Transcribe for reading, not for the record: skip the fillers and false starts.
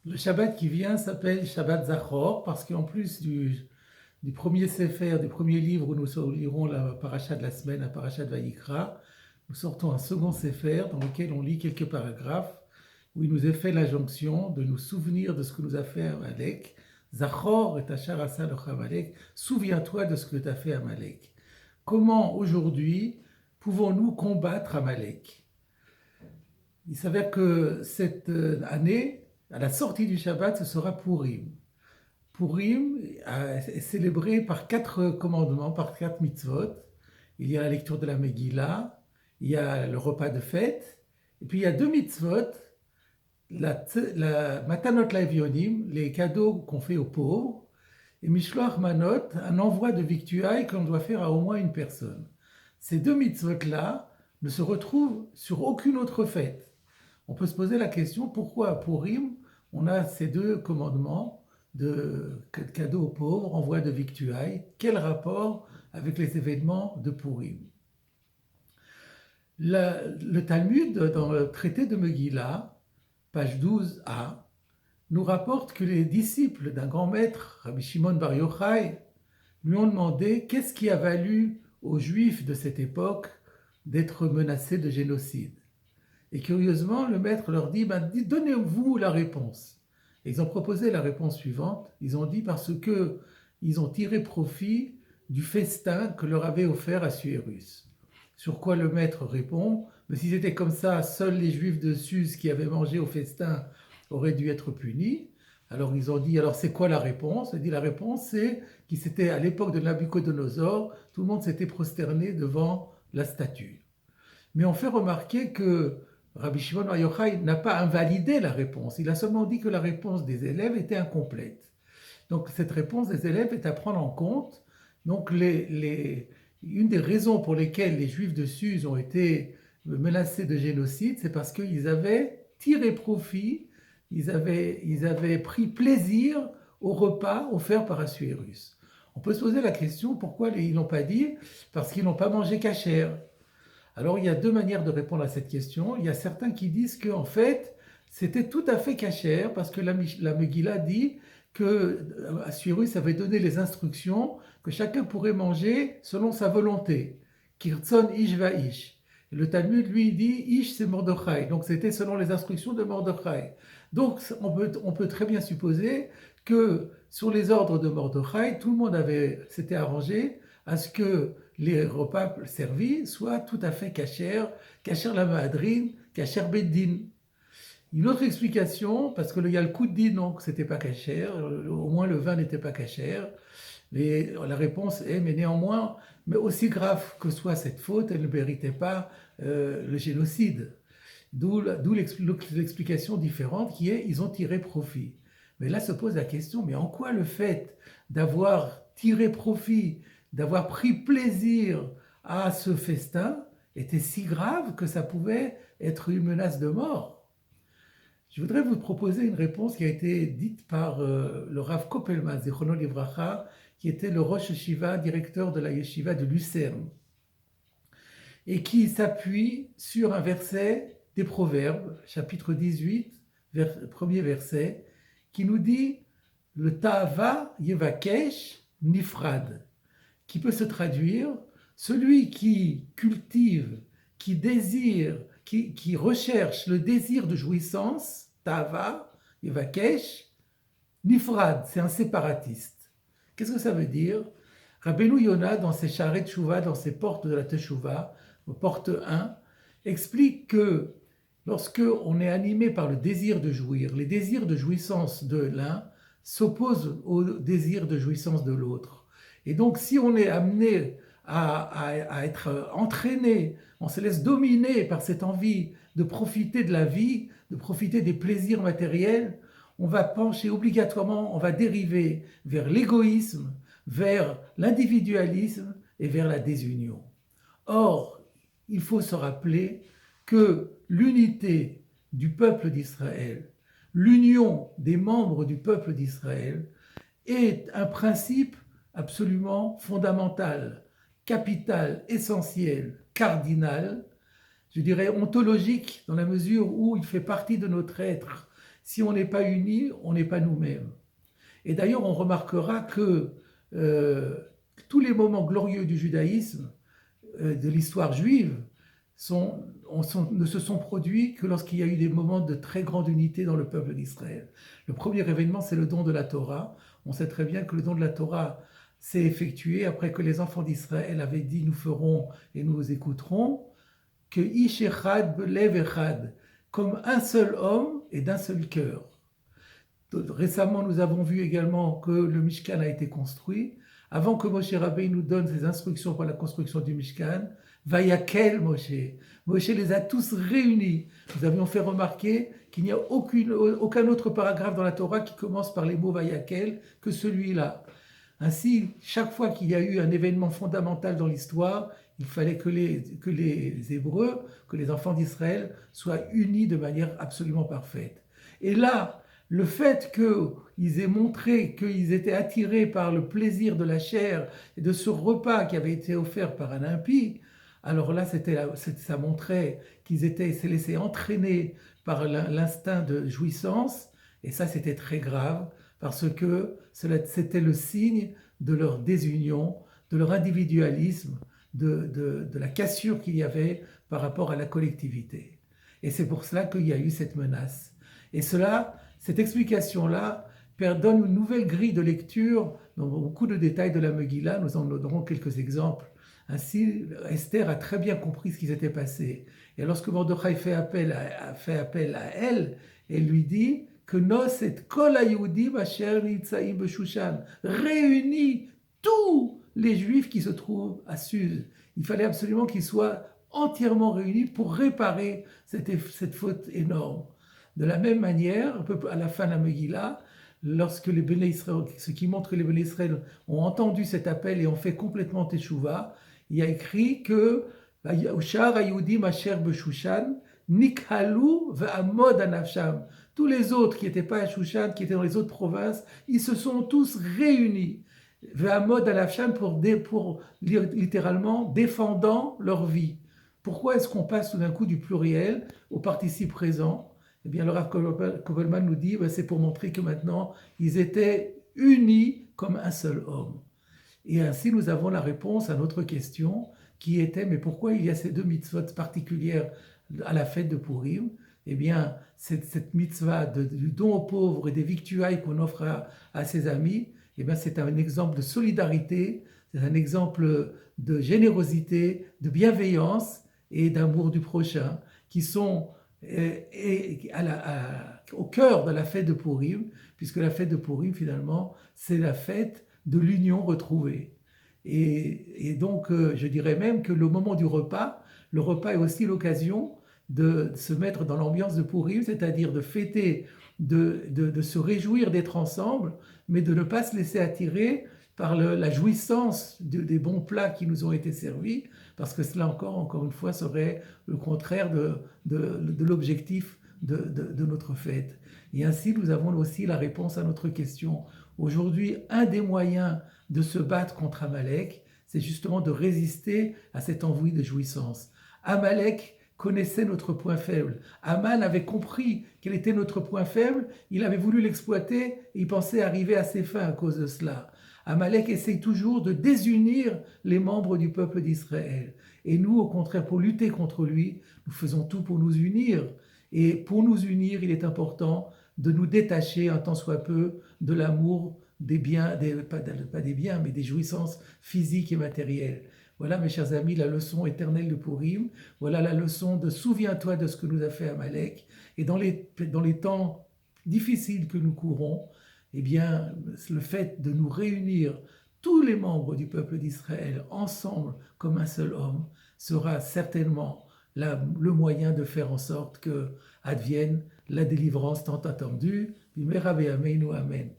Le Shabbat qui vient s'appelle Shabbat Zachor parce qu'en plus du premier Sefer, du premier livre où nous lirons la paracha de la semaine, la paracha de Vayikra, nous sortons un second Sefer dans lequel on lit quelques paragraphes où il nous est fait l'injonction de nous souvenir de ce que nous a fait Amalek. Zachor et Tachar Asa Amalek, souviens-toi de ce que tu as fait Amalek. Comment aujourd'hui pouvons-nous combattre Amalek? Il s'avère que cette année, à la sortie du Shabbat, ce sera Purim. Purim est célébré par 4 commandements, par 4 mitzvot. Il y a la lecture de la Megillah, il y a le repas de fête, et puis il y a 2 mitzvot, la Matanot Laevionim, les cadeaux qu'on fait aux pauvres, et Mishloach Manot, un envoi de victuailles qu'on doit faire à au moins une personne. Ces 2 mitzvot-là ne se retrouvent sur aucune autre fête. On peut se poser la question pourquoi à Purim on a ces 2 commandements de cadeaux aux pauvres, envoi de victuailles. Quel rapport avec les événements de Purim? Le Talmud, dans le traité de Megillah, page 12a, nous rapporte que les disciples d'un grand maître, Rabbi Shimon Bar Yochai, lui ont demandé qu'est-ce qui a valu aux Juifs de cette époque d'être menacés de génocide. Et curieusement, le maître leur dit, donnez-vous la réponse. Et ils ont proposé la réponse suivante. Ils ont dit parce que ils ont tiré profit du festin que leur avait offert Assuérus. Sur quoi le maître répond, mais si c'était comme ça, seuls les Juifs de Suse qui avaient mangé au festin auraient dû être punis. Alors ils ont dit, alors c'est quoi la réponse? Il dit la réponse c'est qu'il s'était à l'époque de Nabucodonosor, tout le monde s'était prosterné devant la statue. Mais on fait remarquer que Rabbi Shimon Bar Yochai n'a pas invalidé la réponse, il a seulement dit que la réponse des élèves était incomplète. Donc cette réponse des élèves est à prendre en compte. Donc une des raisons pour lesquelles les Juifs de Suse ont été menacés de génocide, c'est parce qu'ils avaient tiré profit, ils avaient pris plaisir au repas offert par Assuérus. On peut se poser la question pourquoi ils n'ont pas dit parce qu'ils n'ont pas mangé cachère. Alors il y a 2 manières de répondre à cette question. Il y a certains qui disent qu'en fait, c'était tout à fait cachère parce que la Megillah dit que Assuérus avait donné les instructions que chacun pourrait manger selon sa volonté. Kirtzon ish va ish. Le Talmud, lui, dit ish c'est Mordechai. Donc c'était selon les instructions de Mordechai. Donc on peut très bien supposer que sur les ordres de Mordechai, tout le monde s'était arrangé à ce que les repas servis soient tout à fait cachers, cacher la mahadrine, cacher beddin. Une autre explication, parce qu'il y a le coup de dit non, que c'était pas cacher, au moins le vin n'était pas cacher, mais la réponse est, mais néanmoins, mais aussi grave que soit cette faute, elle ne méritait pas le génocide. D'où l'explication différente qui est, ils ont tiré profit. Mais là se pose la question, mais en quoi le fait d'avoir tiré profit, d'avoir pris plaisir à ce festin était si grave que ça pouvait être une menace de mort? Je voudrais vous proposer une réponse qui a été dite par le Rav Koppelman, Zichrono Livracha, qui était le Rosh Yeshiva, directeur de la Yeshiva de Lucerne, et qui s'appuie sur un verset des Proverbes, chapitre 18, premier verset, qui nous dit le Ta'ava Yevakesh Nifrad, qui peut se traduire celui qui cultive, qui désire, qui recherche le désir de jouissance, Tava, Yevakesh, Nifrad, c'est un séparatiste. Qu'est-ce que ça veut dire? Rabbeinu Yonah, dans ses Shaarei Teshuvah, dans ses portes de la Teshuvah, porte 1, explique que lorsque on est animé par le désir de jouir, les désirs de jouissance de l'un s'opposent au désir de jouissance de l'autre. Et donc, si on est amené à être entraîné, on se laisse dominer par cette envie de profiter de la vie, de profiter des plaisirs matériels, on va pencher obligatoirement, on va dériver vers l'égoïsme, vers l'individualisme et vers la désunion. Or, il faut se rappeler que l'unité du peuple d'Israël, l'union des membres du peuple d'Israël est un principe absolument fondamental, capital, essentiel, cardinal, je dirais ontologique, dans la mesure où il fait partie de notre être. Si on n'est pas unis, on n'est pas nous-mêmes. Et d'ailleurs, on remarquera que euh, tous les moments glorieux du judaïsme, de l'histoire juive, ne se sont produits que lorsqu'il y a eu des moments de très grande unité dans le peuple d'Israël. Le premier événement, c'est le don de la Torah. On sait très bien que le don de la Torah s'est effectué après que les enfants d'Israël avaient dit « nous ferons et nous écouterons », que « Ish echad belev echad », comme un seul homme et d'un seul cœur. Récemment, nous avons vu également que le Mishkan a été construit. Avant que Moshe Rabbeinu nous donne ses instructions pour la construction du Mishkan, Vayakel Moshe. Moshe les a tous réunis. Nous avions fait remarquer qu'il n'y a aucun autre paragraphe dans la Torah qui commence par les mots Vayakel que celui-là. Ainsi, chaque fois qu'il y a eu un événement fondamental dans l'histoire, il fallait que les Hébreux, que les enfants d'Israël soient unis de manière absolument parfaite. Et là, le fait qu'ils aient montré qu'ils étaient attirés par le plaisir de la chair et de ce repas qui avait été offert par un impie, alors là, ça montrait qu'ils s'est laissés entraîner par l'instinct de jouissance, et ça, c'était très grave, parce que c'était le signe de leur désunion, de leur individualisme, de la cassure qu'il y avait par rapport à la collectivité. Et c'est pour cela qu'il y a eu cette menace. Et cette explication-là donne une nouvelle grille de lecture dans beaucoup de détails de la Megillah. Nous en donnerons quelques exemples. Ainsi, Esther a très bien compris ce qui s'était passé. Et lorsque Mordechai fait appel à elle, elle lui dit que Nos et kol haYehudim asher nitzaim b'Shushan, réunit tous les Juifs qui se trouvent à Suse. Il fallait absolument qu'ils soient entièrement réunis pour réparer cette faute énorme. De la même manière, un peu à la fin de la Megillah, lorsque les Béné Israël, ce qui montre que les Béné Israël ont entendu cet appel et ont fait complètement teshuva, il y a écrit que Ushar haYehudim asher b'Shushan nikhalu ve'amod anafsham. Tous les autres qui n'étaient pas à Shushan, qui étaient dans les autres provinces, ils se sont tous réunis. Ve'amod anafsham pour littéralement défendant leur vie. Pourquoi est-ce qu'on passe tout d'un coup du pluriel au participe présent? Eh bien, le Rav Kovelman nous dit que c'est pour montrer que maintenant, ils étaient unis comme un seul homme. Et ainsi, nous avons la réponse à notre question qui était, mais pourquoi il y a ces deux mitzvot particulières à la fête de Purim? Eh bien, cette mitzvah du don aux pauvres et des victuailles qu'on offre à ses amis, eh bien, c'est un exemple de solidarité, c'est un exemple de générosité, de bienveillance et d'amour du prochain qui sont au cœur de la fête de Purim, puisque la fête de Purim, finalement, c'est la fête de l'union retrouvée. Et donc, je dirais même que le moment du repas, le repas est aussi l'occasion de se mettre dans l'ambiance de Purim, c'est-à-dire de fêter, de se réjouir d'être ensemble, mais de ne pas se laisser attirer par la jouissance des bons plats qui nous ont été servis, parce que cela encore une fois, serait le contraire de l'objectif de notre fête. Et ainsi, nous avons aussi la réponse à notre question. Aujourd'hui, un des moyens de se battre contre Amalek, c'est justement de résister à cette envie de jouissance. Amalek connaissait notre point faible. Aman avait compris quel était notre point faible, il avait voulu l'exploiter et il pensait arriver à ses fins à cause de cela. Amalek essaye toujours de désunir les membres du peuple d'Israël. Et nous, au contraire, pour lutter contre lui, nous faisons tout pour nous unir. Et pour nous unir, il est important de nous détacher un tant soit peu de l'amour des biens, pas des biens, mais des jouissances physiques et matérielles. Voilà, mes chers amis, la leçon éternelle de Purim. Voilà la leçon de souviens-toi de ce que nous a fait Amalek. Et dans les temps difficiles que nous courons, eh bien, le fait de nous réunir, tous les membres du peuple d'Israël, ensemble, comme un seul homme, sera certainement le moyen de faire en sorte que advienne la délivrance tant attendue. Amen.